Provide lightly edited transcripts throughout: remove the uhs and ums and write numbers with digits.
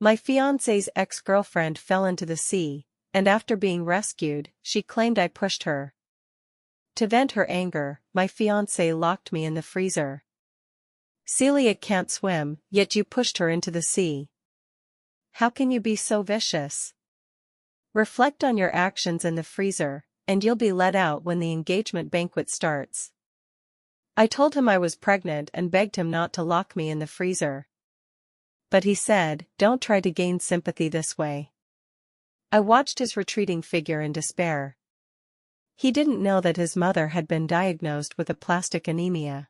My fiancé's ex-girlfriend fell into the sea, and after being rescued, she claimed I pushed her. To vent her anger, my fiancé locked me in the freezer. Celia can't swim, yet you pushed her into the sea. How can you be so vicious? Reflect on your actions in the freezer, and you'll be let out when the engagement banquet starts. I told him I was pregnant and begged him not to lock me in the freezer. But he said, "Don't try to gain sympathy this way." I watched his retreating figure in despair. He didn't know that his mother had been diagnosed with aplastic anemia.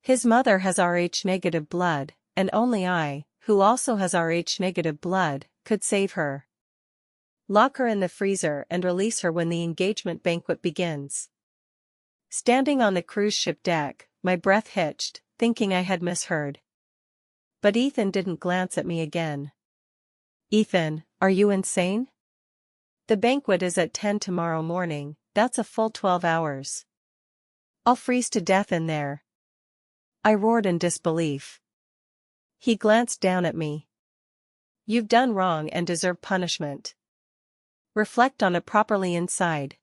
His mother has Rh-negative blood, and only I, who also has Rh-negative blood, could save her. Lock her in the freezer and release her when the engagement banquet begins. Standing on the cruise ship deck, my breath hitched, thinking I had misheard. But Ethan didn't glance at me again. "Ethan, are you insane? The banquet is at 10 tomorrow morning, that's a full 12 hours. I'll freeze to death in there." I roared in disbelief. He glanced down at me. "You've done wrong and deserve punishment. Reflect on it properly inside."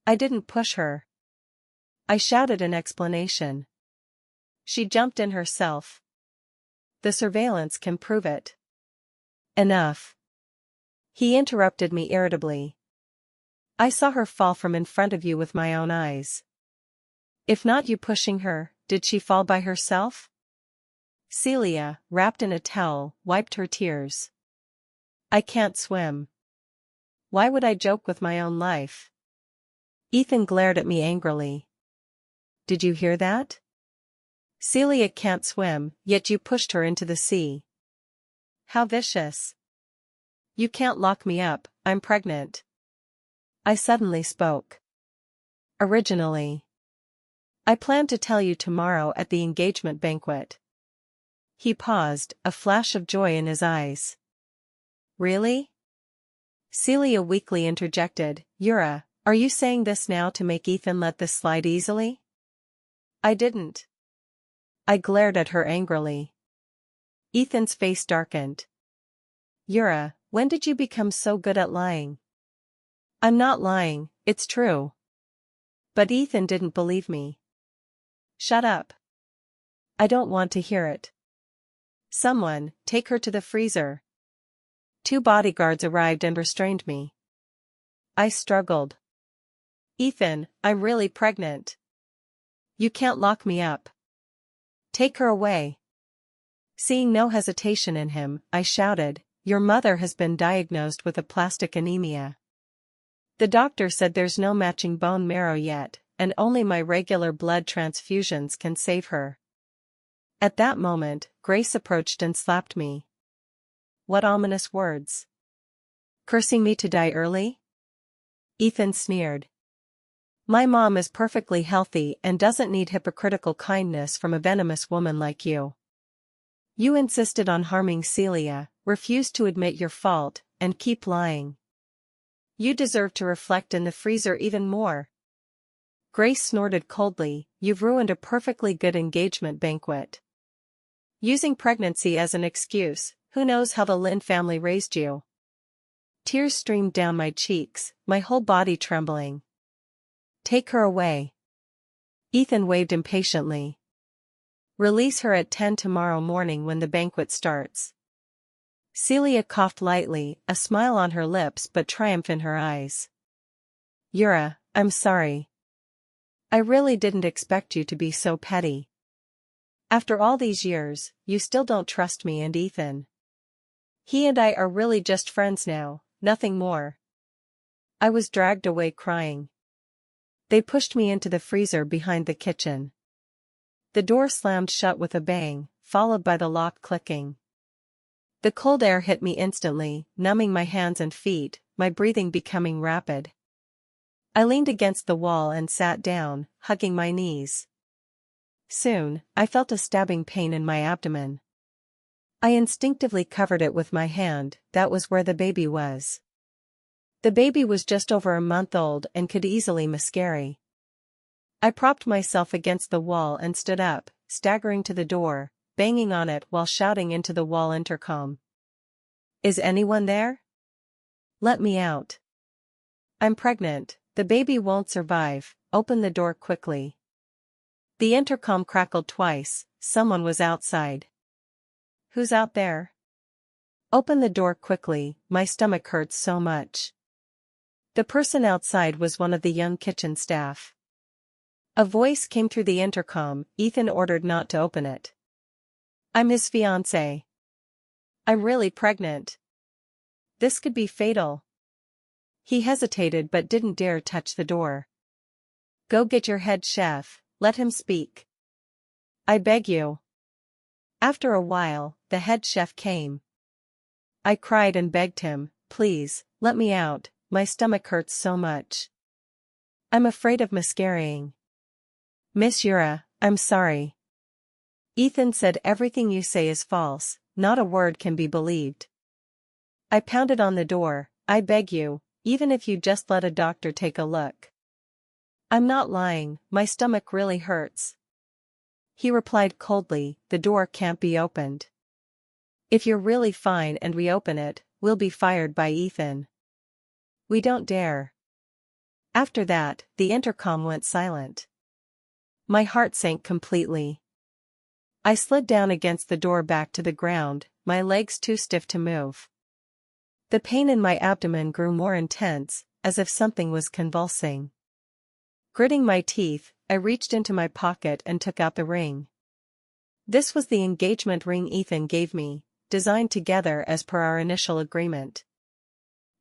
I didn't push her. I shouted an explanation. She jumped in herself. The surveillance can prove it. Enough. He interrupted me irritably. I saw her fall from in front of you with my own eyes. If not you pushing her, did she fall by herself? Celia, wrapped in a towel, wiped her tears. I can't swim. Why would I joke with my own life? Ethan glared at me angrily. Did you hear that? Celia can't swim, yet you pushed her into the sea. How vicious. You can't lock me up, I'm pregnant. I suddenly spoke. Originally, I planned to tell you tomorrow at the engagement banquet. He paused, a flash of joy in his eyes. Really? Celia weakly interjected, Yura, are you saying this now to make Ethan let this slide easily? I didn't. I glared at her angrily. Ethan's face darkened. Yura, when did you become so good at lying? I'm not lying, it's true. But Ethan didn't believe me. Shut up. I don't want to hear it. Someone, take her to the freezer. 2 bodyguards arrived and restrained me. I struggled. Ethan, I'm really pregnant. You can't lock me up. Take her away. Seeing no hesitation in him, I shouted, your mother has been diagnosed with aplastic anemia. The doctor said there's no matching bone marrow yet, and only my regular blood transfusions can save her. At that moment, Grace approached and slapped me. What ominous words. Cursing me to die early? Ethan sneered. My mom is perfectly healthy and doesn't need hypocritical kindness from a venomous woman like you. You insisted on harming Celia, refused to admit your fault, and keep lying. You deserve to reflect in the freezer even more. Grace snorted coldly, you've ruined a perfectly good engagement banquet. Using pregnancy as an excuse, who knows how the Lynn family raised you? Tears streamed down my cheeks, my whole body trembling. Take her away. Ethan waved impatiently. Release her at 10 tomorrow morning when the banquet starts. Celia coughed lightly, a smile on her lips but triumph in her eyes. Yura, I'm sorry. I really didn't expect you to be so petty. After all these years, you still don't trust me and Ethan. He and I are really just friends now, nothing more. I was dragged away crying. They pushed me into the freezer behind the kitchen. The door slammed shut with a bang, followed by the lock clicking. The cold air hit me instantly, numbing my hands and feet, my breathing becoming rapid. I leaned against the wall and sat down, hugging my knees. Soon, I felt a stabbing pain in my abdomen. I instinctively covered it with my hand, that was where the baby was. The baby was just over a month old and could easily miscarry. I propped myself against the wall and stood up, staggering to the door, banging on it while shouting into the wall intercom. Is anyone there? Let me out. I'm pregnant, the baby won't survive, open the door quickly. The intercom crackled twice, someone was outside. Who's out there? Open the door quickly, my stomach hurts so much. The person outside was one of the young kitchen staff. A voice came through the intercom, Ethan ordered not to open it. I'm his fiancé. I'm really pregnant. This could be fatal. He hesitated but didn't dare touch the door. Go get your head chef, let him speak. I beg you. After a while, the head chef came. I cried and begged him, please, let me out, my stomach hurts so much. I'm afraid of miscarrying. Miss Yura, I'm sorry. Ethan said everything you say is false, not a word can be believed. I pounded on the door, I beg you, even if you just let a doctor take a look. I'm not lying, my stomach really hurts. He replied coldly, the door can't be opened. If you're really fine and we open it, we'll be fired by Ethan. We don't dare. After that, the intercom went silent. My heart sank completely. I slid down against the door back to the ground, my legs too stiff to move. The pain in my abdomen grew more intense, as if something was convulsing. Gritting my teeth, I reached into my pocket and took out the ring. This was the engagement ring Ethan gave me, designed together as per our initial agreement.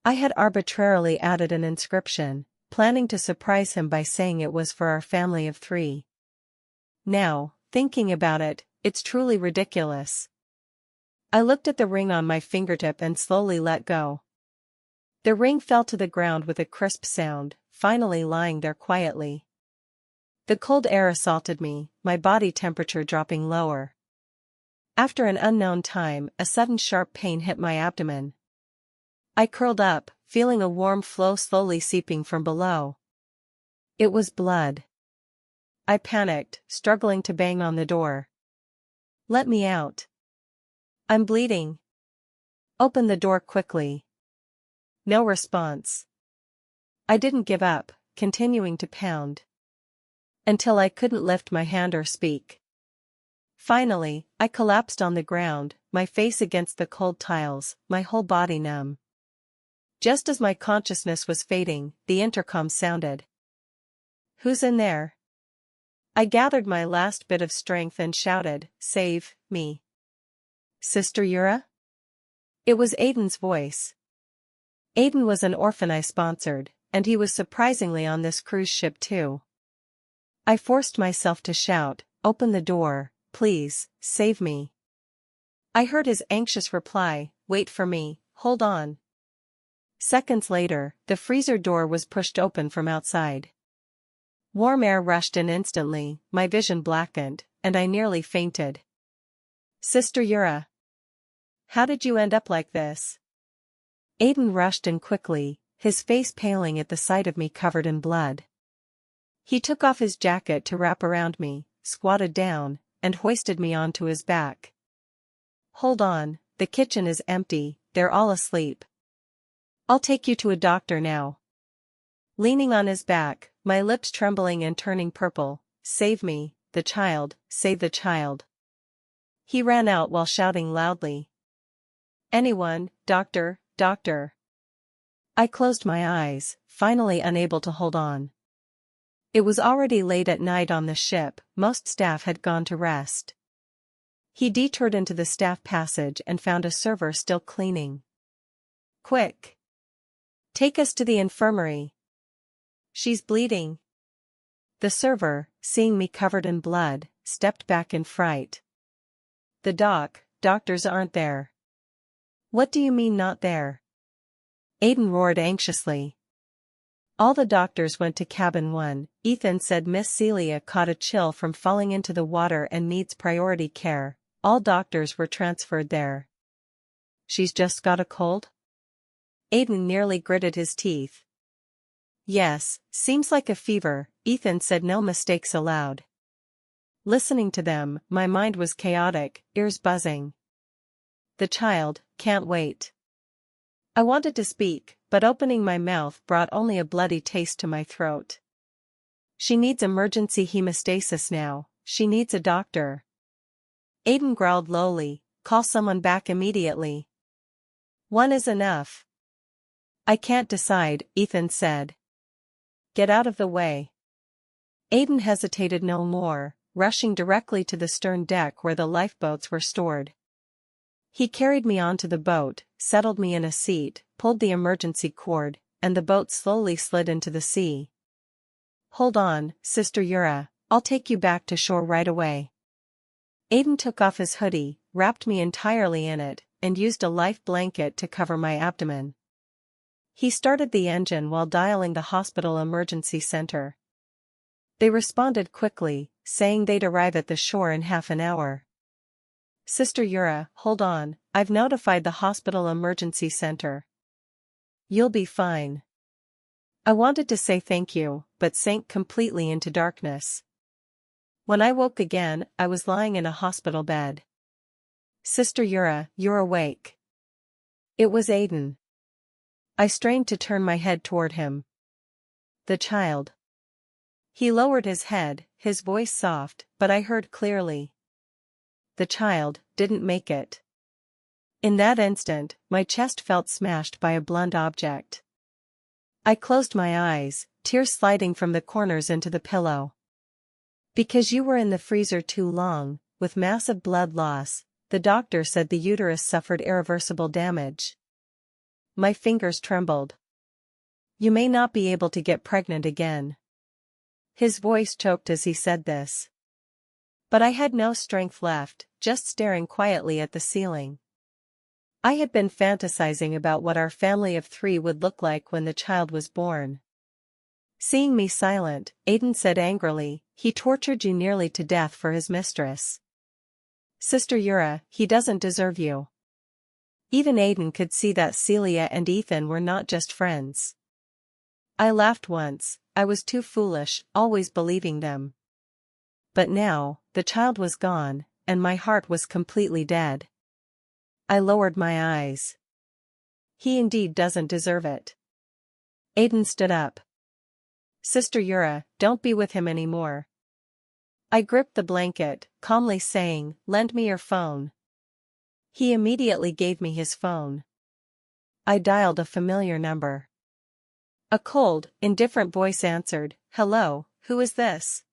I had arbitrarily added an inscription, planning to surprise him by saying it was for our family of 3. Now, thinking about it, it's truly ridiculous. I looked at the ring on my fingertip and slowly let go. The ring fell to the ground with a crisp sound, finally lying there quietly. The cold air assaulted me, my body temperature dropping lower. After an unknown time, a sudden sharp pain hit my abdomen. I curled up, feeling a warm flow slowly seeping from below. It was blood. I panicked, struggling to bang on the door. Let me out. I'm bleeding. Open the door quickly. No response. I didn't give up, continuing to pound. Until I couldn't lift my hand or speak. Finally, I collapsed on the ground, my face against the cold tiles, my whole body numb. Just as my consciousness was fading, the intercom sounded. Who's in there? I gathered my last bit of strength and shouted, save me. Sister Yura? It was Aiden's voice. Aiden was an orphan I sponsored, and he was surprisingly on this cruise ship too. I forced myself to shout, open the door, please, save me. I heard his anxious reply, wait for me, hold on. Seconds later, the freezer door was pushed open from outside. Warm air rushed in instantly, my vision blackened, and I nearly fainted. Sister Yura. How did you end up like this? Aiden rushed in quickly, his face paling at the sight of me covered in blood. He took off his jacket to wrap around me, squatted down, and hoisted me onto his back. Hold on, the kitchen is empty, they're all asleep. I'll take you to a doctor now. Leaning on his back, my lips trembling and turning purple, save me, the child, save the child. He ran out while shouting loudly. Anyone, doctor, doctor. I closed my eyes, finally unable to hold on. It was already late at night on the ship, most staff had gone to rest. He detoured into the staff passage and found a server still cleaning. Quick! Take us to the infirmary. She's bleeding. The server, seeing me covered in blood, stepped back in fright. The doctors aren't there. What do you mean not there? Aiden roared anxiously. All the doctors went to cabin 1, Ethan said Miss Celia caught a chill from falling into the water and needs priority care, all doctors were transferred there. She's just got a cold? Aiden nearly gritted his teeth. Yes, seems like a fever, Ethan said no mistakes allowed. Listening to them, my mind was chaotic, ears buzzing. The child, can't wait. I wanted to speak, but opening my mouth brought only a bloody taste to my throat. She needs emergency hemostasis now, she needs a doctor. Aiden growled lowly, call someone back immediately. One is enough. I can't decide, Ethan said. Get out of the way. Aiden hesitated no more, rushing directly to the stern deck where the lifeboats were stored. He carried me onto the boat, settled me in a seat, pulled the emergency cord, and the boat slowly slid into the sea. Hold on, Sister Yura, I'll take you back to shore right away. Aiden took off his hoodie, wrapped me entirely in it, and used a life blanket to cover my abdomen. He started the engine while dialing the hospital emergency center. They responded quickly, saying they'd arrive at the shore in half an hour. Sister Yura, hold on, I've notified the hospital emergency center. You'll be fine. I wanted to say thank you, but sank completely into darkness. When I woke again, I was lying in a hospital bed. Sister Yura, you're awake. It was Aiden. I strained to turn my head toward him. The child. He lowered his head, his voice soft, but I heard clearly. The child didn't make it. In that instant, my chest felt smashed by a blunt object. I closed my eyes, tears sliding from the corners into the pillow. Because you were in the freezer too long, with massive blood loss, the doctor said the uterus suffered irreversible damage. My fingers trembled. You may not be able to get pregnant again. His voice choked as he said this. But I had no strength left, just staring quietly at the ceiling. I had been fantasizing about what our family of 3 would look like when the child was born. Seeing me silent, Aiden said angrily, he tortured you nearly to death for his mistress. Sister Yura, he doesn't deserve you. Even Aiden could see that Celia and Ethan were not just friends. I laughed once, I was too foolish, always believing them. But now, the child was gone, and my heart was completely dead. I lowered my eyes. He indeed doesn't deserve it. Aiden stood up. Sister Yura, don't be with him anymore. I gripped the blanket, calmly saying, lend me your phone. He immediately gave me his phone. I dialed a familiar number. A cold, indifferent voice answered, hello, who is this?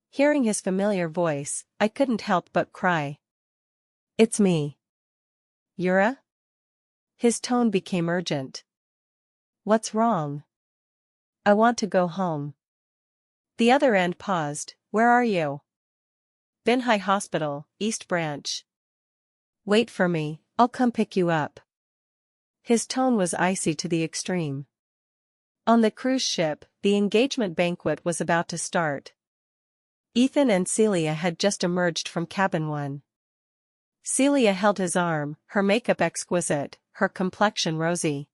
Hearing his familiar voice, I couldn't help but cry. It's me. Yura? His tone became urgent. What's wrong? I want to go home. The other end paused. Where are you? Binhai Hospital, East Branch. Wait for me, I'll come pick you up. His tone was icy to the extreme. On the cruise ship, the engagement banquet was about to start. Ethan and Celia had just emerged from cabin 1. Celia held his arm, her makeup exquisite, her complexion rosy.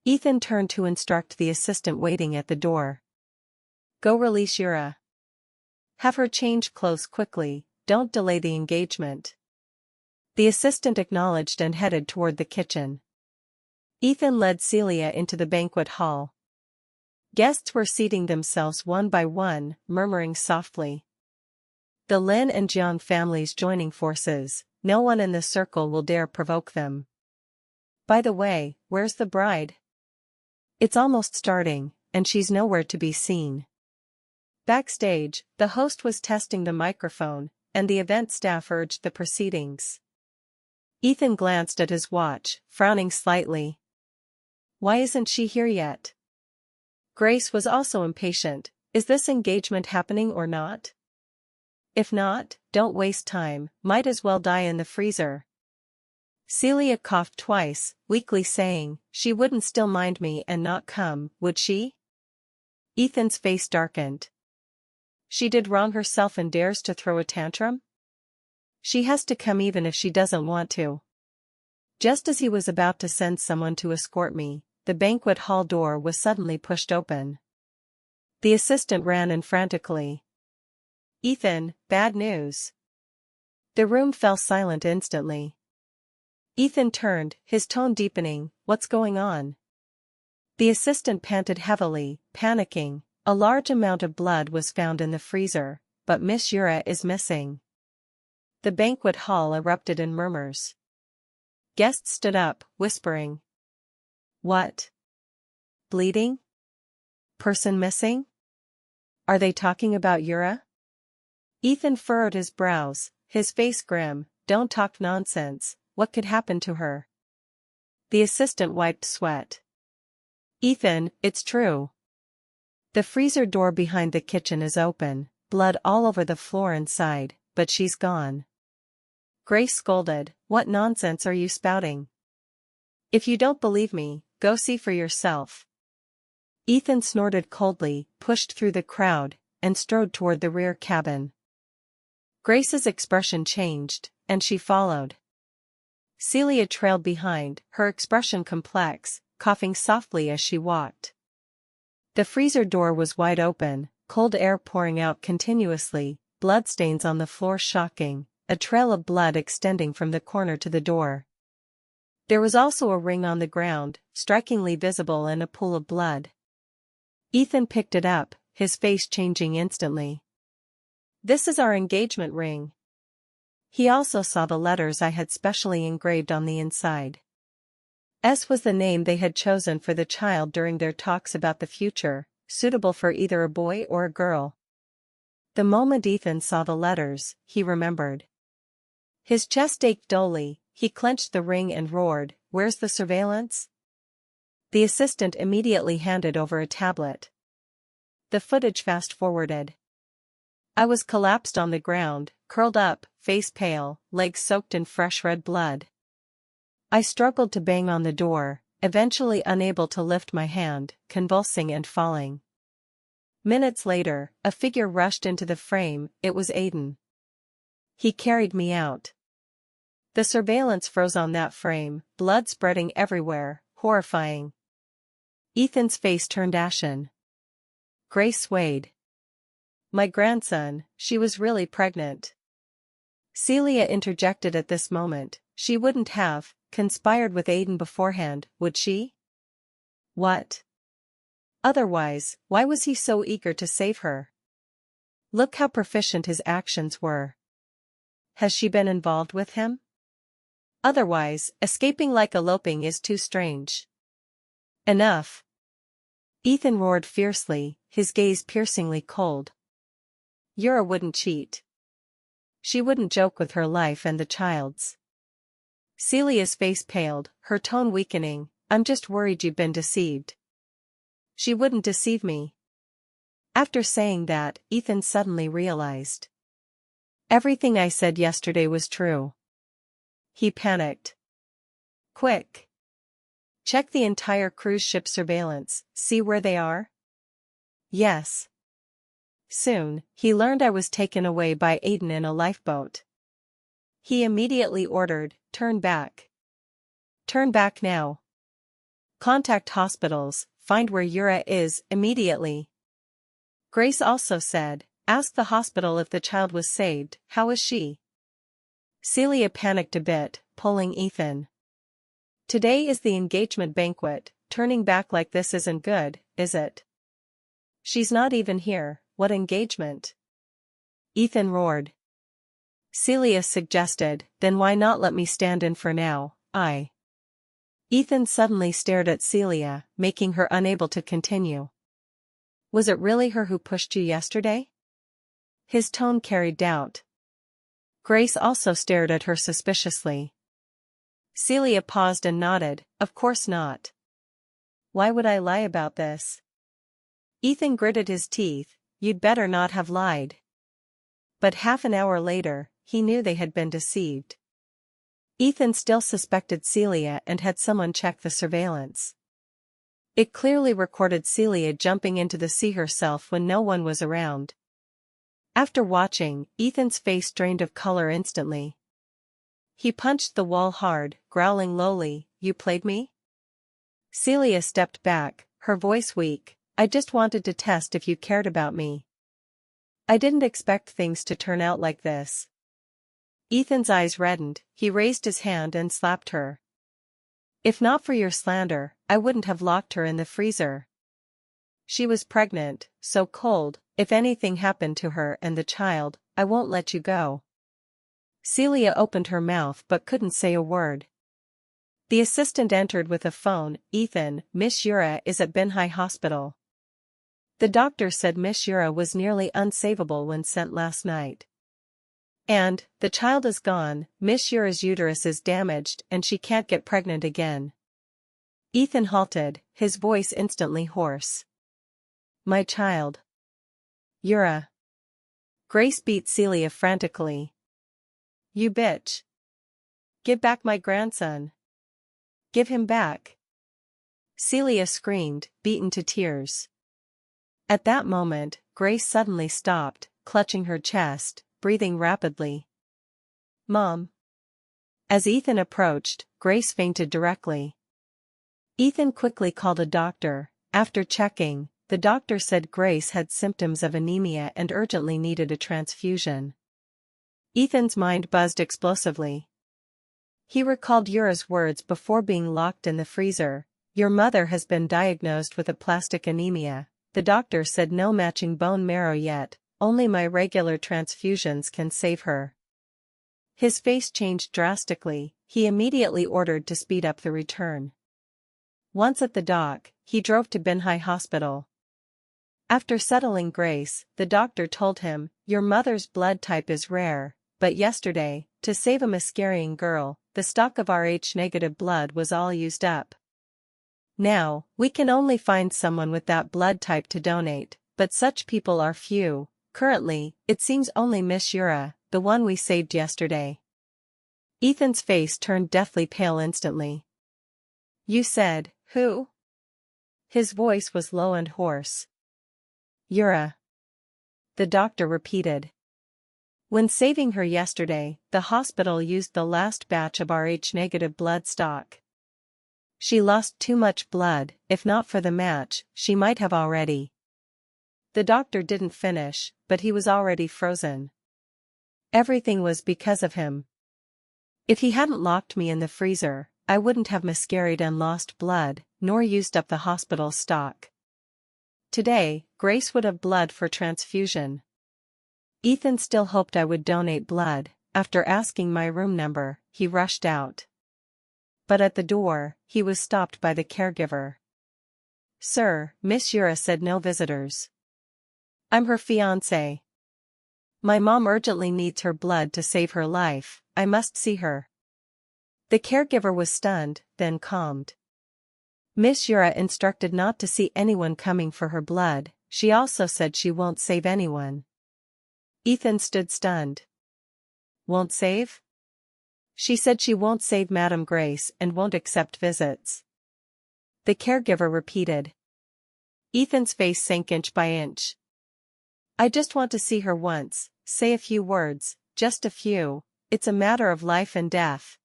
Ethan turned to instruct the assistant waiting at the door. Go release Yura. Have her change clothes quickly, don't delay the engagement. The assistant acknowledged and headed toward the kitchen. Ethan led Celia into the banquet hall. Guests were seating themselves one by one, murmuring softly. The Lin and Jiang families joining forces, no one in the circle will dare provoke them. By the way, where's the bride? It's almost starting, and she's nowhere to be seen. Backstage, the host was testing the microphone, and the event staff urged the proceedings. Ethan glanced at his watch, frowning slightly. Why isn't she here yet? Grace was also impatient. Is this engagement happening or not? If not, don't waste time, might as well die in the freezer. Celia coughed twice, weakly saying, she wouldn't still mind me and not come, would she? Ethan's face darkened. She did wrong herself and dares to throw a tantrum? She has to come even if she doesn't want to. Just as he was about to send someone to escort me, the banquet hall door was suddenly pushed open. The assistant ran in frantically. Ethan, bad news. The room fell silent instantly. Ethan turned, his tone deepening. What's going on? The assistant panted heavily, panicking. A large amount of blood was found in the freezer, but Miss Yura is missing. The banquet hall erupted in murmurs. Guests stood up, whispering. What? Bleeding? Person missing? Are they talking about Yura? Ethan furrowed his brows, his face grim. Don't talk nonsense, what could happen to her? The assistant wiped sweat. Ethan, it's true. The freezer door behind the kitchen is open, blood all over the floor inside, but she's gone. Grace scolded, what nonsense are you spouting? If you don't believe me, go see for yourself. Ethan snorted coldly, pushed through the crowd, and strode toward the rear cabin. Grace's expression changed, and she followed. Celia trailed behind, her expression complex, coughing softly as she walked. The freezer door was wide open, cold air pouring out continuously, bloodstains on the floor shocking, a trail of blood extending from the corner to the door. There was also a ring on the ground, strikingly visible in a pool of blood. Ethan picked it up, his face changing instantly. This is our engagement ring. He also saw the letters I had specially engraved on the inside. S was the name they had chosen for the child during their talks about the future, suitable for either a boy or a girl. The moment Ethan saw the letters, he remembered. His chest ached dully, he clenched the ring and roared, "Where's the surveillance?" The assistant immediately handed over a tablet. The footage fast-forwarded. I was collapsed on the ground, curled up, face pale, legs soaked in fresh red blood. I struggled to bang on the door, eventually unable to lift my hand, convulsing and falling. Minutes later, a figure rushed into the frame. It was Aiden. He carried me out. The surveillance froze on that frame, blood spreading everywhere, horrifying. Ethan's face turned ashen. Grace swayed. My grandson, she was really pregnant. Celia interjected at this moment. She wouldn't have conspired with Aiden beforehand, would she? What? Otherwise, why was he so eager to save her? Look how proficient his actions were. Has she been involved with him? Otherwise, escaping like eloping is too strange. Enough. Ethan roared fiercely, his gaze piercingly cold. Yura wouldn't cheat. She wouldn't joke with her life and the child's. Celia's face paled, her tone weakening. I'm just worried you've been deceived. She wouldn't deceive me. After saying that, Ethan suddenly realized. Everything I said yesterday was true. He panicked. Quick. Check the entire cruise ship surveillance, see where they are? Yes. Soon, he learned I was taken away by Aiden in a lifeboat. He immediately ordered, turn back. Turn back now. Contact hospitals, find where Yura is, immediately. Grace also said, ask the hospital if the child was saved, how is she? Celia panicked a bit, pulling Ethan. Today is the engagement banquet, turning back like this isn't good, is it? She's not even here, what engagement? Ethan roared. Celia suggested, then why not let me stand in for now, Ethan suddenly stared at Celia, making her unable to continue. Was it really her who pushed you yesterday? His tone carried doubt. Grace also stared at her suspiciously. Celia paused and nodded, of course not. Why would I lie about this? Ethan gritted his teeth, you'd better not have lied. But half an hour later, he knew they had been deceived. Ethan still suspected Celia and had someone check the surveillance. It clearly recorded Celia jumping into the sea herself when no one was around. After watching, Ethan's face drained of color instantly. He punched the wall hard, growling lowly, you played me? Celia stepped back, her voice weak, I just wanted to test if you cared about me. I didn't expect things to turn out like this. Ethan's eyes reddened, he raised his hand and slapped her. If not for your slander, I wouldn't have locked her in the freezer. She was pregnant, so cold, if anything happened to her and the child, I won't let you go. Celia opened her mouth but couldn't say a word. The assistant entered with a phone. Ethan, Miss Yura is at Binhai Hospital. The doctor said Miss Yura was nearly unsavable when sent last night. And, the child is gone, Miss Yura's uterus is damaged and she can't get pregnant again. Ethan halted, his voice instantly hoarse. My child. Yura. Grace beat Celia frantically. You bitch. Give back my grandson. Give him back. Celia screamed, beaten to tears. At that moment, Grace suddenly stopped, clutching her chest, breathing rapidly. Mom. As Ethan approached, Grace fainted directly. Ethan quickly called a doctor. After checking, the doctor said Grace had symptoms of anemia and urgently needed a transfusion. Ethan's mind buzzed explosively. He recalled Yura's words before being locked in the freezer. Your mother has been diagnosed with aplastic anemia. The doctor said no matching bone marrow yet, only my regular transfusions can save her. His face changed drastically, he immediately ordered to speed up the return. Once at the dock, he drove to Binhai Hospital. After settling Grace, the doctor told him, your mother's blood type is rare, but yesterday, to save a miscarrying girl, the stock of Rh-negative blood was all used up. Now, we can only find someone with that blood type to donate, but such people are few. Currently, it seems only Miss Yura, the one we saved yesterday. Ethan's face turned deathly pale instantly. You said, who? His voice was low and hoarse. Yura. The doctor repeated. When saving her yesterday, the hospital used the last batch of Rh-negative blood stock. She lost too much blood, if not for the match, she might have already. The doctor didn't finish, but he was already frozen. Everything was because of him. If he hadn't locked me in the freezer, I wouldn't have miscarried and lost blood, nor used up the hospital stock. Today, Grace would have blood for transfusion. Ethan still hoped I would donate blood. After asking my room number, he rushed out. But at the door, he was stopped by the caregiver. Sir, Miss Yura said no visitors. I'm her fiancé. My mom urgently needs her blood to save her life, I must see her. The caregiver was stunned, then calmed. Miss Yura instructed not to see anyone coming for her blood, she also said she won't save anyone. Ethan stood stunned. Won't save? She said she won't save Madam Grace and won't accept visits. The caregiver repeated. Ethan's face sank inch by inch. I just want to see her once, say a few words, just a few, it's a matter of life and death.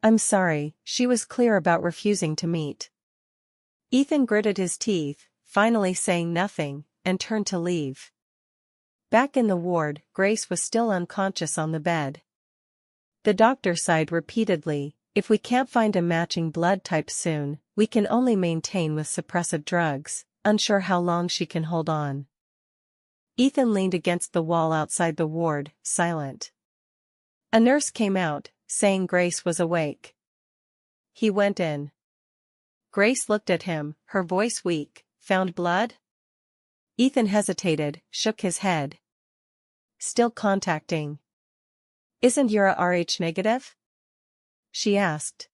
I'm sorry, she was clear about refusing to meet. Ethan gritted his teeth, finally saying nothing, and turned to leave. Back in the ward, Grace was still unconscious on the bed. The doctor sighed repeatedly, if we can't find a matching blood type soon, we can only maintain with suppressive drugs, unsure how long she can hold on. Ethan leaned against the wall outside the ward, silent. A nurse came out, saying Grace was awake. He went in. Grace looked at him, her voice weak. Found blood? Ethan hesitated, shook his head. Still contacting. Isn't Yura Rh-negative? She asked.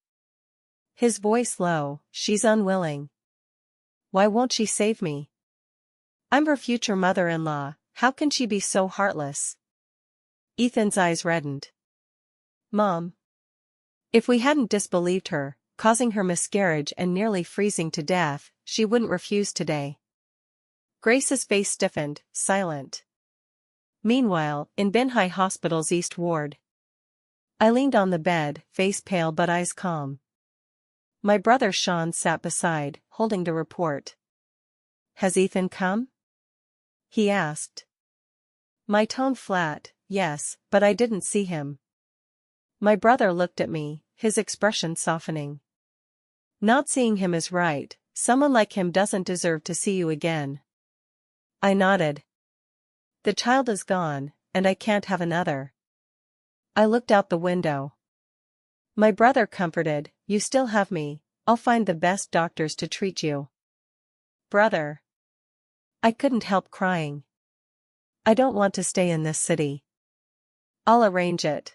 His voice low, she's unwilling. Why won't she save me? I'm her future mother-in-law, how can she be so heartless? Ethan's eyes reddened. Mom. If we hadn't disbelieved her, causing her miscarriage and nearly freezing to death, she wouldn't refuse today. Grace's face stiffened, silent. Meanwhile, in Binhai Hospital's East Ward. I leaned on the bed, face pale but eyes calm. My brother Sean sat beside, holding the report. Has Ethan come? He asked. My tone flat, yes, but I didn't see him. My brother looked at me, his expression softening. Not seeing him is right, someone like him doesn't deserve to see you again. I nodded. The child is gone, and I can't have another. I looked out the window. My brother comforted, you still have me, I'll find the best doctors to treat you. Brother. I couldn't help crying. I don't want to stay in this city. I'll arrange it.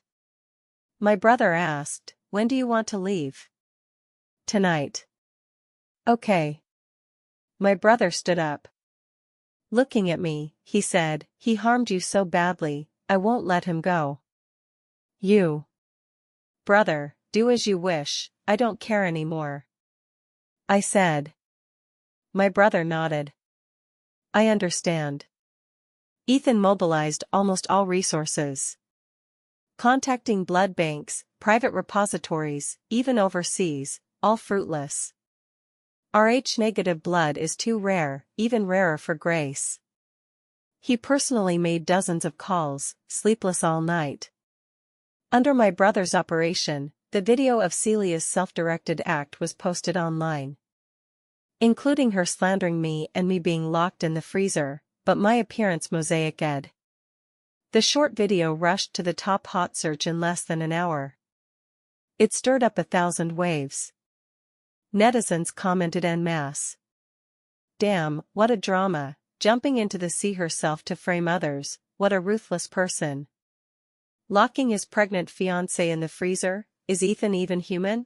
My brother asked, when do you want to leave? Tonight. Okay. My brother stood up. Looking at me, he said, he harmed you so badly, I won't let him go. You. Brother, do as you wish, I don't care anymore. I said. My brother nodded. I understand. Ethan mobilized almost all resources. Contacting blood banks, private repositories, even overseas, all fruitless. Rh-negative blood is too rare, even rarer for Grace. He personally made dozens of calls, sleepless all night. Under my brother's operation, the video of Celia's self-directed act was posted online. Including her slandering me and me being locked in the freezer, but my appearance mosaic-ed. The short video rushed to the top hot search in less than an hour. It stirred up 1,000 waves. Netizens commented en masse. Damn, what a drama, jumping into the sea herself to frame others, what a ruthless person. Locking his pregnant fiancé in the freezer, is Ethan even human?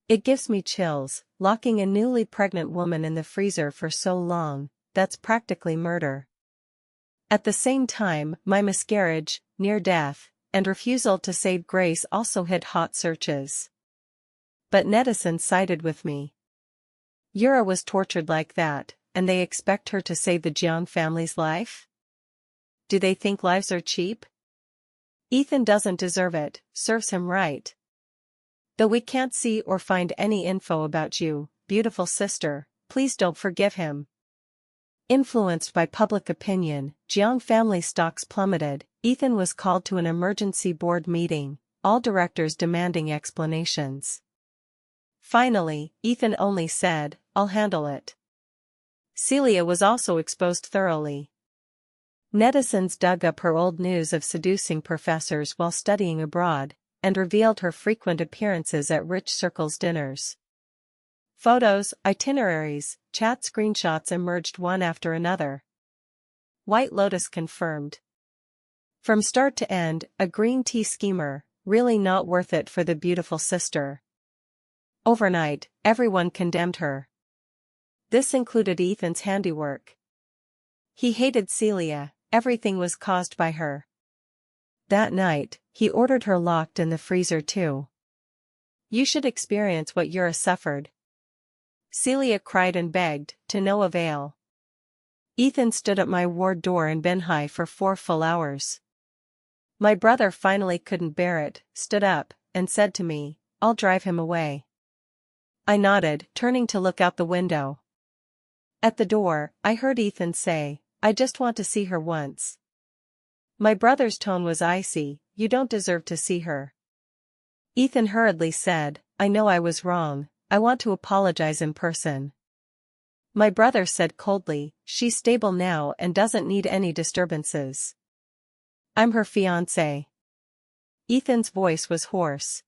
It gives me chills, locking a newly pregnant woman in the freezer for so long, that's practically murder. At the same time, my miscarriage, near death, and refusal to save Grace also hit hot searches. But netizens sided with me. Yura was tortured like that, and they expect her to save the Jiang family's life? Do they think lives are cheap? Ethan doesn't deserve it, serves him right. Though we can't see or find any info about you, beautiful sister, please don't forgive him. Influenced by public opinion, Jiang family stocks plummeted. Ethan was called to an emergency board meeting, all directors demanding explanations. Finally, Ethan only said, I'll handle it. Celia was also exposed thoroughly. Netizens dug up her old news of seducing professors while studying abroad, and revealed her frequent appearances at rich circles dinners. Photos, itineraries, chat screenshots emerged one after another. White Lotus confirmed. From start to end, a green tea schemer, really not worth it for the beautiful sister. Overnight, everyone condemned her. This included Ethan's handiwork. He hated Celia, everything was caused by her. That night, he ordered her locked in the freezer too. You should experience what Yura suffered. Celia cried and begged, to no avail. Ethan stood at my ward door in Benhai for 4 full hours. My brother finally couldn't bear it, stood up, and said to me, I'll drive him away. I nodded, turning to look out the window. At the door, I heard Ethan say, I just want to see her once. My brother's tone was icy, you don't deserve to see her. Ethan hurriedly said, I know I was wrong, I want to apologize in person. My brother said coldly, she's stable now and doesn't need any disturbances. I'm her fiancé. Ethan's voice was hoarse.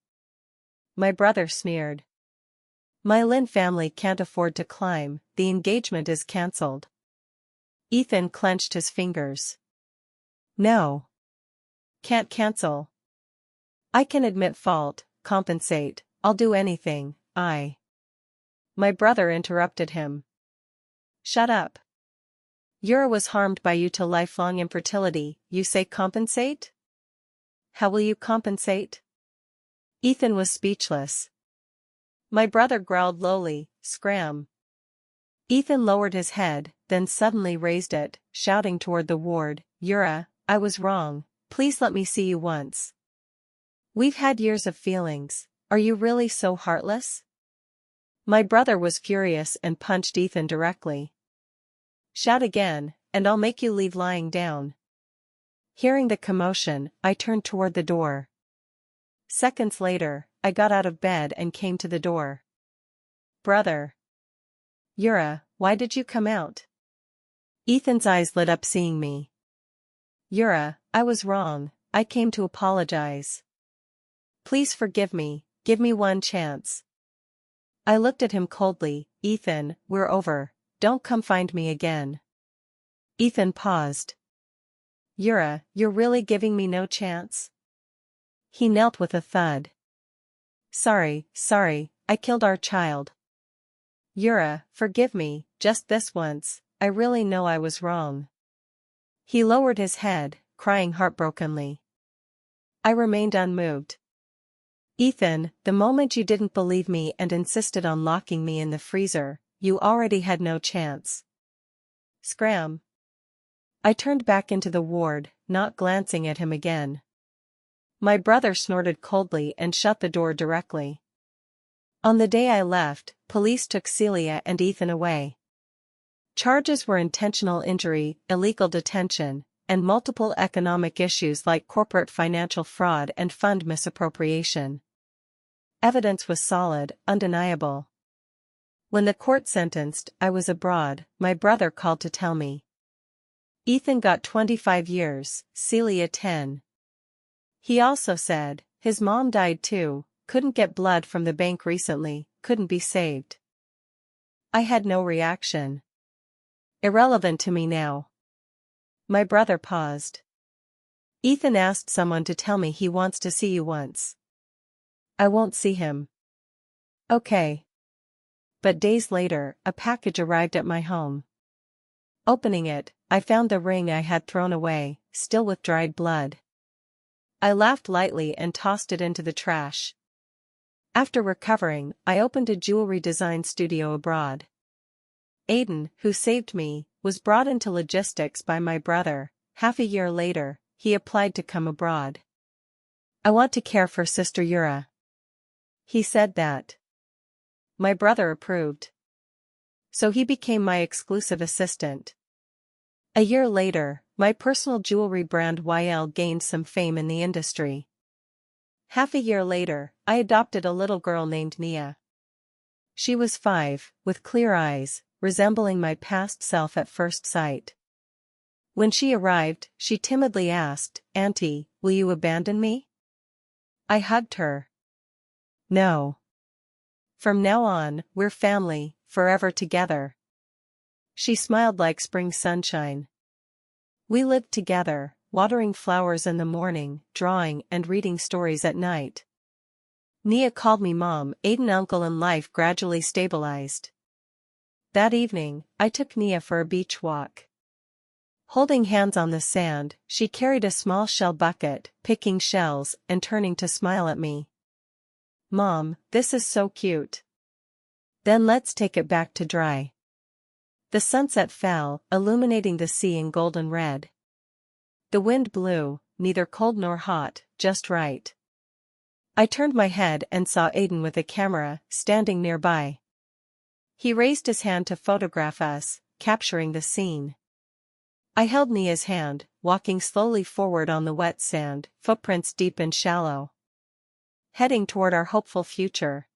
My brother sneered. My Lin family can't afford to climb, the engagement is cancelled. Ethan clenched his fingers. No. Can't cancel. I can admit fault, compensate, I'll do anything, My brother interrupted him. Shut up. Yura was harmed by you to lifelong infertility, you say compensate? How will you compensate? Ethan was speechless. My brother growled lowly, scram. Ethan lowered his head, then suddenly raised it, shouting toward the ward, Yura, I was wrong, please let me see you once. We've had years of feelings, are you really so heartless? My brother was furious and punched Ethan directly. Shout again, and I'll make you leave lying down. Hearing the commotion, I turned toward the door. Seconds later, I got out of bed and came to the door. Brother. Yura, why did you come out? Ethan's eyes lit up seeing me. Yura, I was wrong, I came to apologize. Please forgive me, give me one chance. I looked at him coldly. Ethan, we're over, don't come find me again. Ethan paused. Yura, you're really giving me no chance? He knelt with a thud. Sorry, I killed our child. Yura, forgive me, just this once, I really know I was wrong. He lowered his head, crying heartbrokenly. I remained unmoved. Ethan, the moment you didn't believe me and insisted on locking me in the freezer, you already had no chance. Scram. I turned back into the ward, not glancing at him again. My brother snorted coldly and shut the door directly. On the day I left, police took Celia and Ethan away. Charges were intentional injury, illegal detention, and multiple economic issues like corporate financial fraud and fund misappropriation. Evidence was solid, undeniable. When the court sentenced, I was abroad. My brother called to tell me. Ethan got 25 years, Celia 10. He also said, his mom died too, couldn't get blood from the bank recently, couldn't be saved. I had no reaction. Irrelevant to me now. My brother paused. Ethan asked someone to tell me he wants to see you once. I won't see him. Okay. But days later, a package arrived at my home. Opening it, I found the ring I had thrown away, still with dried blood. I laughed lightly and tossed it into the trash. After recovering, I opened a jewelry design studio abroad. Aiden, who saved me, was brought into logistics by my brother. Half a year later, he applied to come abroad. I want to care for Sister Yura. He said that. My brother approved. So he became my exclusive assistant. A year later, my personal jewelry brand YL gained some fame in the industry. Half a year later, I adopted a little girl named Nia. She was 5, with clear eyes, resembling my past self at first sight. When she arrived, she timidly asked, "Auntie, will you abandon me?" I hugged her. No. From now on, we're family, forever together. She smiled like spring sunshine. We lived together, watering flowers in the morning, drawing and reading stories at night. Nia called me Mom. Aiden uncle, and life gradually stabilized. That evening, I took Nia for a beach walk. Holding hands on the sand, she carried a small shell bucket, picking shells and turning to smile at me. Mom, this is so cute. Then let's take it back to dry. The sunset fell, illuminating the sea in golden red. The wind blew, neither cold nor hot, just right. I turned my head and saw Aiden with a camera, standing nearby. He raised his hand to photograph us, capturing the scene. I held Nia's hand, walking slowly forward on the wet sand, footprints deep and shallow. Heading toward our hopeful future.